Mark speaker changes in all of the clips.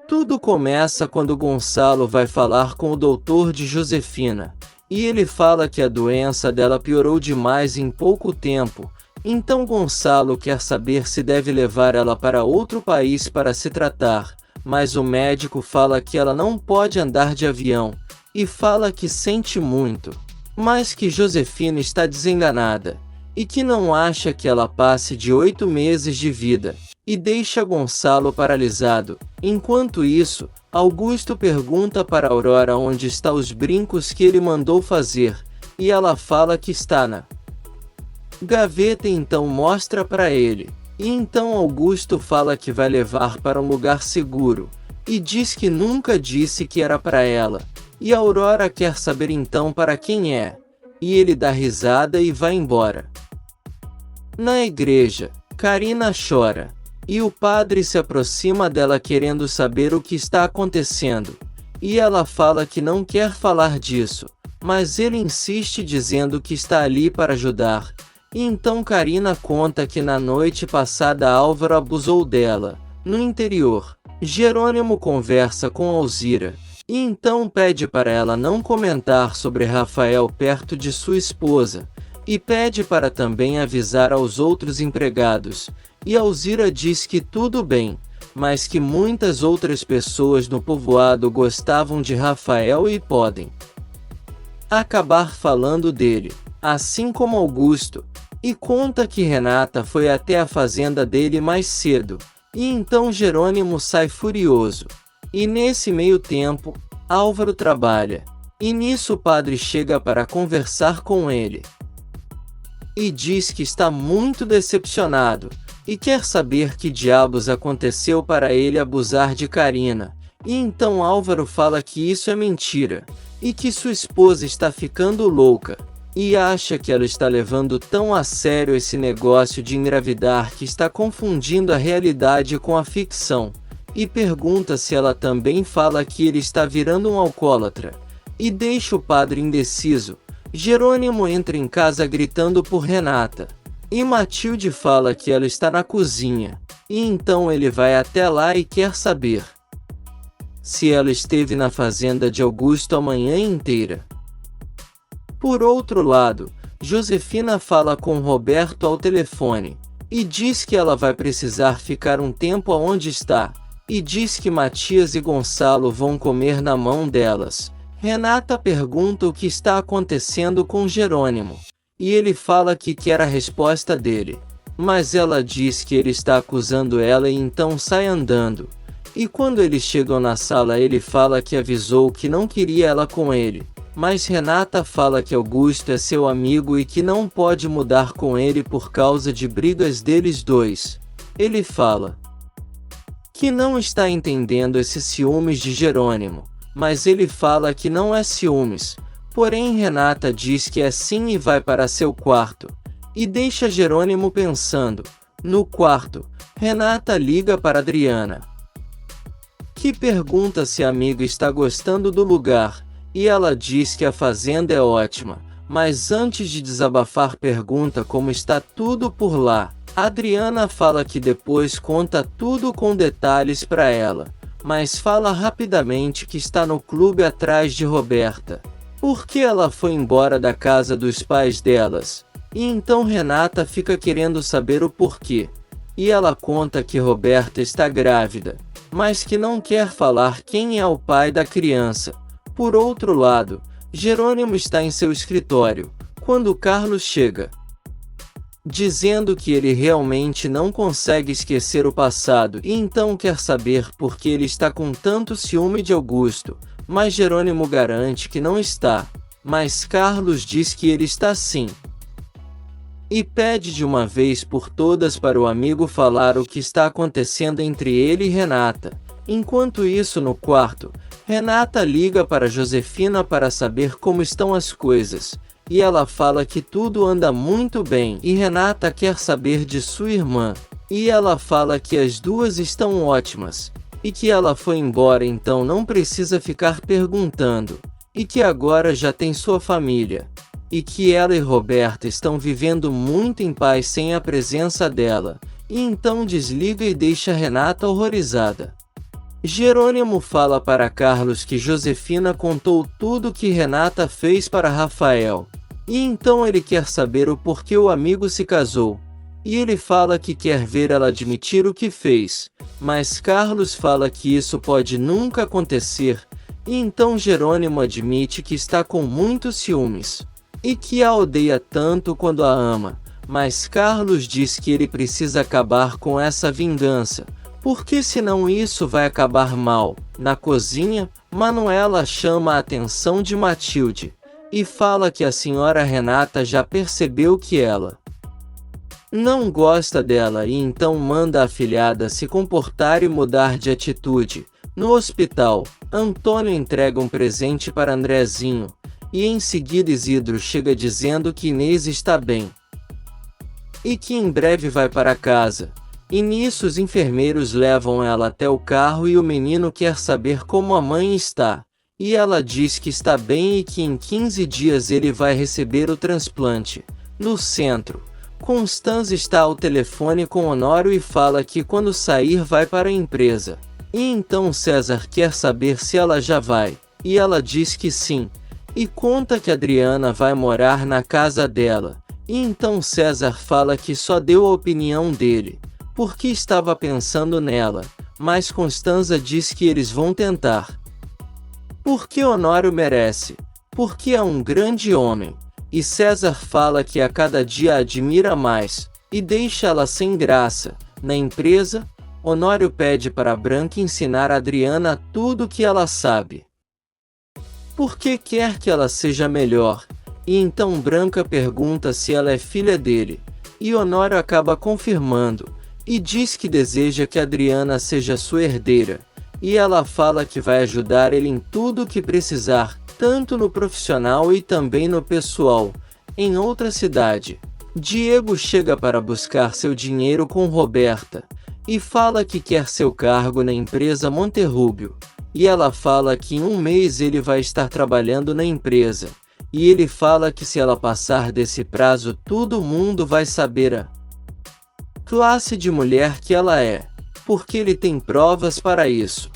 Speaker 1: Tudo começa quando Gonçalo vai falar com o doutor de Josefina, e ele fala que a doença dela piorou demais em pouco tempo. Então Gonçalo quer saber se deve levar ela para outro país para se tratar, mas o médico fala que ela não pode andar de avião, e fala que sente muito, mas que Josefina está desenganada, e que não acha que ela passe de 8 meses de vida, e deixa Gonçalo paralisado. Enquanto isso, Augusto pergunta para Aurora onde estão os brincos que ele mandou fazer, e ela fala que está na gaveta, então mostra para ele. E então Augusto fala que vai levar para um lugar seguro, e diz que nunca disse que era para ela. E a Aurora quer saber então para quem é, e ele dá risada e vai embora. Na igreja, Karina chora, e o padre se aproxima dela querendo saber o que está acontecendo, e ela fala que não quer falar disso, mas ele insiste dizendo que está ali para ajudar. E então Karina conta que na noite passada Álvaro abusou dela. No interior, Jerônimo conversa com Alzira, e então pede para ela não comentar sobre Rafael perto de sua esposa, e pede para também avisar aos outros empregados. E Alzira diz que tudo bem, mas que muitas outras pessoas no povoado gostavam de Rafael e podem acabar falando dele, assim como Augusto. E conta que Renata foi até a fazenda dele mais cedo, e então Jerônimo sai furioso. E nesse meio tempo, Álvaro trabalha, e nisso o padre chega para conversar com ele. E diz que está muito decepcionado, e quer saber que diabos aconteceu para ele abusar de Karina. E então Álvaro fala que isso é mentira, e que sua esposa está ficando louca, e acha que ela está levando tão a sério esse negócio de engravidar que está confundindo a realidade com a ficção, e pergunta se ela também fala que ele está virando um alcoólatra, e deixa o padre indeciso. Jerônimo entra em casa gritando por Renata, e Matilde fala que ela está na cozinha, e então ele vai até lá e quer saber se ela esteve na fazenda de Augusto a manhã inteira. Por outro lado, Josefina fala com Roberto ao telefone, e diz que ela vai precisar ficar um tempo aonde está, e diz que Matias e Gonçalo vão comer na mão delas. Renata pergunta o que está acontecendo com Jerônimo, e ele fala que quer a resposta dele, mas ela diz que ele está acusando ela e então sai andando. E quando eles chegam na sala ele fala que avisou que não queria ela com ele, mas Renata fala que Augusto é seu amigo e que não pode mudar com ele por causa de brigas deles dois. Ele fala que não está entendendo esses ciúmes de Jerônimo, mas ele fala que não é ciúmes. Porém Renata diz que é sim e vai para seu quarto, e deixa Jerônimo pensando. No quarto, Renata liga para Adriana, que pergunta se a amiga está gostando do lugar, e ela diz que a fazenda é ótima, mas antes de desabafar pergunta como está tudo por lá. Adriana fala que depois conta tudo com detalhes para ela, mas fala rapidamente que está no clube atrás de Roberta, porque ela foi embora da casa dos pais delas. E então Renata fica querendo saber o porquê, e ela conta que Roberta está grávida, mas que não quer falar quem é o pai da criança. Por outro lado, Jerônimo está em seu escritório, quando Carlos chega, dizendo que ele realmente não consegue esquecer o passado e então quer saber por que ele está com tanto ciúme de Augusto, mas Jerônimo garante que não está, mas Carlos diz que ele está sim. E pede de uma vez por todas para o amigo falar o que está acontecendo entre ele e Renata. Enquanto isso no quarto, Renata liga para Josefina para saber como estão as coisas, e ela fala que tudo anda muito bem e Renata quer saber de sua irmã, e ela fala que as duas estão ótimas, e que ela foi embora então não precisa ficar perguntando, e que agora já tem sua família, e que ela e Roberta estão vivendo muito em paz sem a presença dela, e então desliga e deixa Renata horrorizada. Jerônimo fala para Carlos que Josefina contou tudo que Renata fez para Rafael. E então ele quer saber o porquê o amigo se casou. E ele fala que quer ver ela admitir o que fez. Mas Carlos fala que isso pode nunca acontecer. E então Jerônimo admite que está com muitos ciúmes. E que a odeia tanto quando a ama. Mas Carlos diz que ele precisa acabar com essa vingança. Porque senão isso vai acabar mal. Na cozinha, Manuela chama a atenção de Matilde e fala que a senhora Renata já percebeu que ela não gosta dela e então manda a afilhada se comportar e mudar de atitude. No hospital, Antônio entrega um presente para Andrezinho e em seguida Isidro chega dizendo que Inês está bem e que em breve vai para casa. E nisso os enfermeiros levam ela até o carro e o menino quer saber como a mãe está. E ela diz que está bem e que em 15 dias ele vai receber o transplante. No centro, Constanza está ao telefone com Honório e fala que quando sair vai para a empresa. E então César quer saber se ela já vai. E ela diz que sim. E conta que Adriana vai morar na casa dela. E então César fala que só deu a opinião dele porque estava pensando nela, mas Constanza diz que eles vão tentar. Porque Honório merece, porque é um grande homem, e César fala que a cada dia a admira mais, e deixa ela sem graça. Na empresa, Honório pede para Branca ensinar a Adriana tudo o que ela sabe. Porque quer que ela seja melhor, e então Branca pergunta se ela é filha dele, e Honório acaba confirmando. E diz que deseja que Adriana seja sua herdeira, e ela fala que vai ajudar ele em tudo o que precisar, tanto no profissional e também no pessoal. Em outra cidade, Diego chega para buscar seu dinheiro com Roberta, e fala que quer seu cargo na empresa Monterrubio, e ela fala que em um mês ele vai estar trabalhando na empresa, e ele fala que se ela passar desse prazo todo mundo vai saber a classe de mulher que ela é, porque ele tem provas para isso.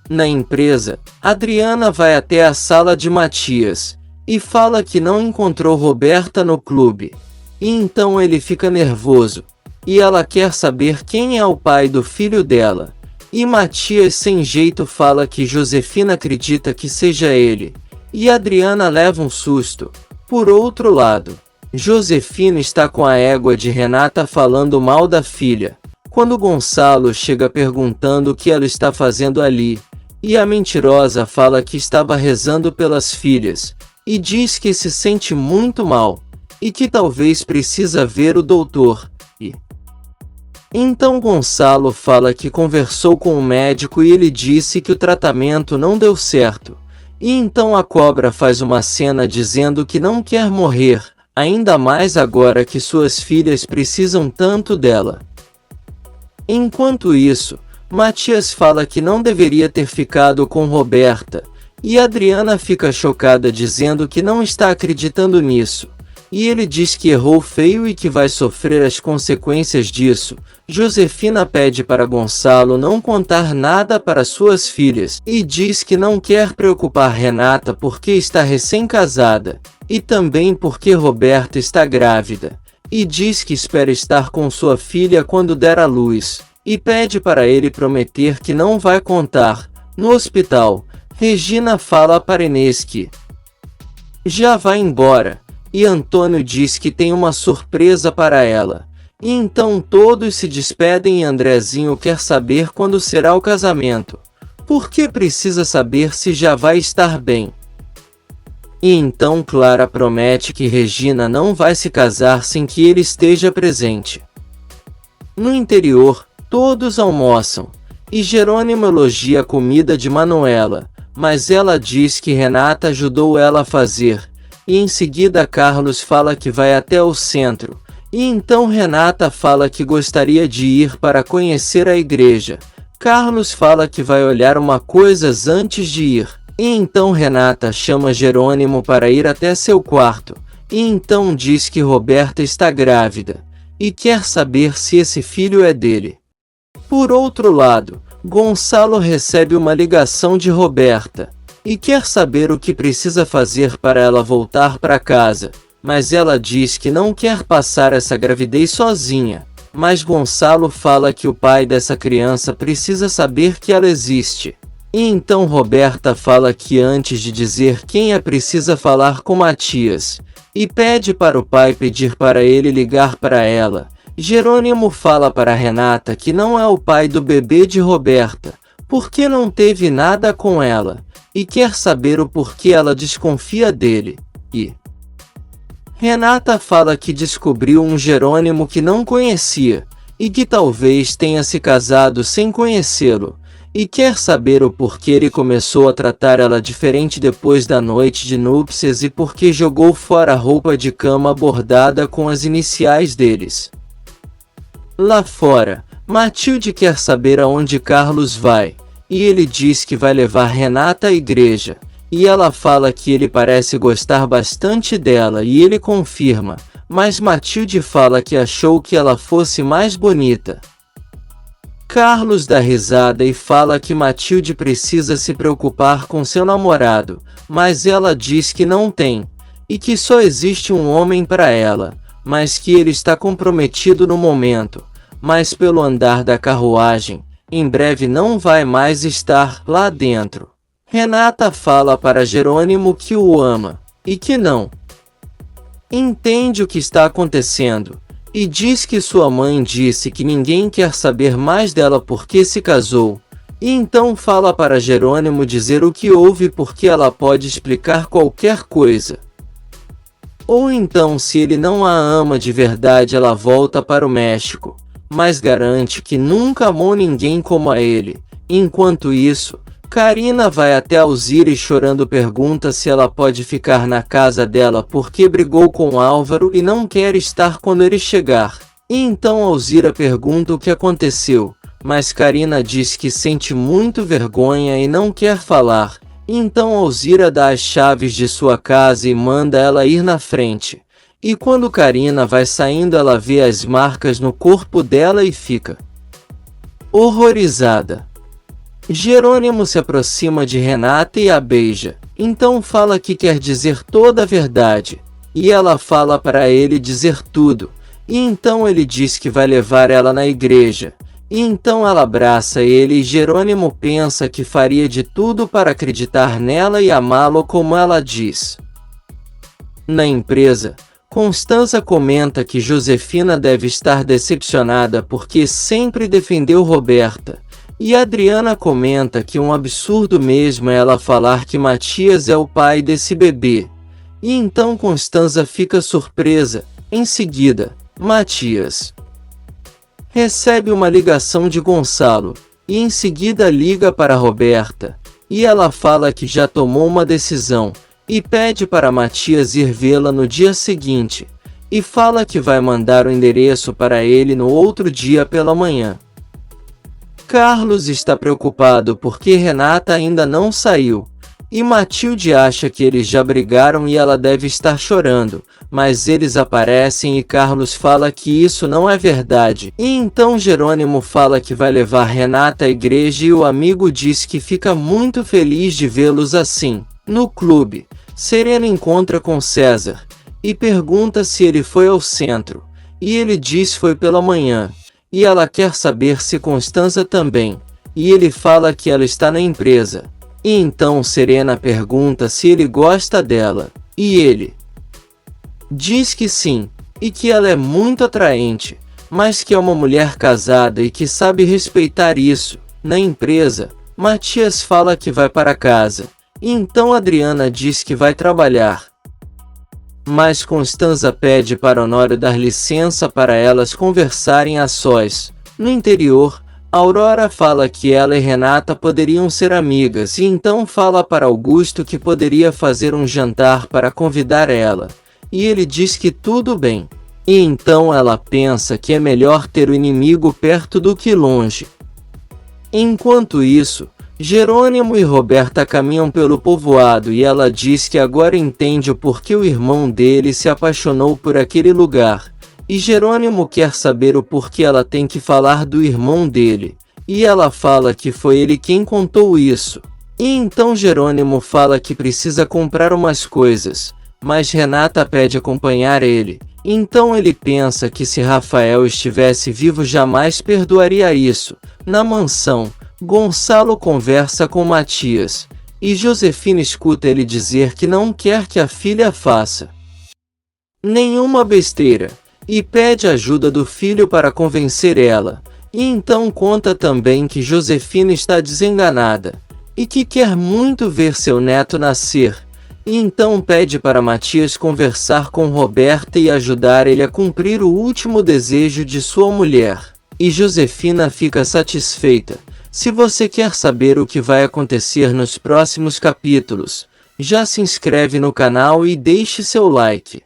Speaker 1: Na empresa, Adriana vai até a sala de Matias e fala que não encontrou Roberta no clube. E então ele fica nervoso e ela quer saber quem é o pai do filho dela. E Matias sem jeito fala que Josefina acredita que seja ele. E Adriana leva um susto. Por outro lado, Josefina está com a égua de Renata falando mal da filha, quando Gonçalo chega perguntando o que ela está fazendo ali, e a mentirosa fala que estava rezando pelas filhas, e diz que se sente muito mal, e que talvez precisa ver o doutor, e então Gonçalo fala que conversou com o médico e ele disse que o tratamento não deu certo, e então a cobra faz uma cena dizendo que não quer morrer, ainda mais agora que suas filhas precisam tanto dela. Enquanto isso, Matias fala que não deveria ter ficado com Roberta, e Adriana fica chocada dizendo que não está acreditando nisso. E ele diz que errou feio e que vai sofrer as consequências disso. Josefina pede para Gonçalo não contar nada para suas filhas e diz que não quer preocupar Renata porque está recém-casada. E também porque Roberta está grávida, e diz que espera estar com sua filha quando der à luz, e pede para ele prometer que não vai contar. No hospital, Regina fala para Inês que já vai embora, e Antônio diz que tem uma surpresa para ela. E então todos se despedem e Andrezinho quer saber quando será o casamento, porque precisa saber se já vai estar bem. E então Clara promete que Regina não vai se casar sem que ele esteja presente. No interior, todos almoçam, e Jerônimo elogia a comida de Manuela, mas ela diz que Renata ajudou ela a fazer, e em seguida Carlos fala que vai até o centro, e então Renata fala que gostaria de ir para conhecer a igreja. Carlos fala que vai olhar uma coisas antes de ir. E então Renata chama Jerônimo para ir até seu quarto, e então diz que Roberta está grávida, e quer saber se esse filho é dele. Por outro lado, Gonçalo recebe uma ligação de Roberta e quer saber o que precisa fazer para ela voltar para casa, mas ela diz que não quer passar essa gravidez sozinha. Mas Gonçalo fala que o pai dessa criança precisa saber que ela existe. E então Roberta fala que antes de dizer quem é precisa falar com Matias, e pede para o pai pedir para ele ligar para ela. Jerônimo fala para Renata que não é o pai do bebê de Roberta, porque não teve nada com ela, e quer saber o porquê ela desconfia dele. E Renata fala que descobriu um Jerônimo que não conhecia, e que talvez tenha se casado sem conhecê-lo, e quer saber o porquê ele começou a tratar ela diferente depois da noite de núpcias e porque jogou fora a roupa de cama bordada com as iniciais deles. Lá fora, Matilde quer saber aonde Carlos vai, e ele diz que vai levar Renata à igreja, e ela fala que ele parece gostar bastante dela e ele confirma, mas Matilde fala que achou que ela fosse mais bonita. Carlos dá risada e fala que Matilde precisa se preocupar com seu namorado, mas ela diz que não tem, e que só existe um homem para ela, mas que ele está comprometido no momento, mas pelo andar da carruagem, em breve não vai mais estar lá dentro. Renata fala para Jerônimo que o ama, e que não entende o que está acontecendo, e diz que sua mãe disse que ninguém quer saber mais dela porque se casou, e então fala para Jerônimo dizer o que houve porque ela pode explicar qualquer coisa. Ou então, se ele não a ama de verdade, ela volta para o México, mas garante que nunca amou ninguém como a ele. Enquanto isso, Karina vai até Alzira e chorando pergunta se ela pode ficar na casa dela porque brigou com Álvaro e não quer estar quando ele chegar. E então Alzira pergunta o que aconteceu, mas Karina diz que sente muito vergonha e não quer falar. Então Alzira dá as chaves de sua casa e manda ela ir na frente. E quando Karina vai saindo, ela vê as marcas no corpo dela e fica horrorizada. Jerônimo se aproxima de Renata e a beija, então fala que quer dizer toda a verdade, e ela fala para ele dizer tudo, e então ele diz que vai levar ela na igreja, e então ela abraça ele e Jerônimo pensa que faria de tudo para acreditar nela e amá-lo como ela diz. Na empresa, Constança comenta que Josefina deve estar decepcionada porque sempre defendeu Roberta, e Adriana comenta que um absurdo mesmo é ela falar que Matias é o pai desse bebê. E então Constança fica surpresa. Em seguida, Matias recebe uma ligação de Gonçalo, e em seguida liga para Roberta, e ela fala que já tomou uma decisão, e pede para Matias ir vê-la no dia seguinte, e fala que vai mandar o endereço para ele no outro dia pela manhã. Carlos está preocupado porque Renata ainda não saiu, e Matilde acha que eles já brigaram e ela deve estar chorando, mas eles aparecem e Carlos fala que isso não é verdade. E então Jerônimo fala que vai levar Renata à igreja e o amigo diz que fica muito feliz de vê-los assim. No clube, Serena encontra com César, e pergunta se ele foi ao centro, e ele diz foi pela manhã. E ela quer saber se Constança também, e ele fala que ela está na empresa. E então Serena pergunta se ele gosta dela, e ele diz que sim, e que ela é muito atraente, mas que é uma mulher casada e que sabe respeitar isso. Na empresa, Matias fala que vai para casa, e então Adriana diz que vai trabalhar. Mas Constança pede para Honório dar licença para elas conversarem a sós. No interior, Aurora fala que ela e Renata poderiam ser amigas e então fala para Augusto que poderia fazer um jantar para convidar ela. E ele diz que tudo bem. E então ela pensa que é melhor ter o inimigo perto do que longe. Enquanto isso, Jerônimo e Roberta caminham pelo povoado e ela diz que agora entende o porquê o irmão dele se apaixonou por aquele lugar. E Jerônimo quer saber o porquê ela tem que falar do irmão dele. E ela fala que foi ele quem contou isso. E então Jerônimo fala que precisa comprar umas coisas, mas Renata pede acompanhar ele. Então ele pensa que se Rafael estivesse vivo jamais perdoaria isso. Na mansão, Gonçalo conversa com Matias, e Josefina escuta ele dizer que não quer que a filha faça nenhuma besteira, e pede ajuda do filho para convencer ela. E então conta também que Josefina está desenganada, e que quer muito ver seu neto nascer. E então pede para Matias conversar com Roberta e ajudar ele a cumprir o último desejo de sua mulher. E Josefina fica satisfeita. Se você quer saber o que vai acontecer nos próximos capítulos, já se inscreve no canal e deixe seu like.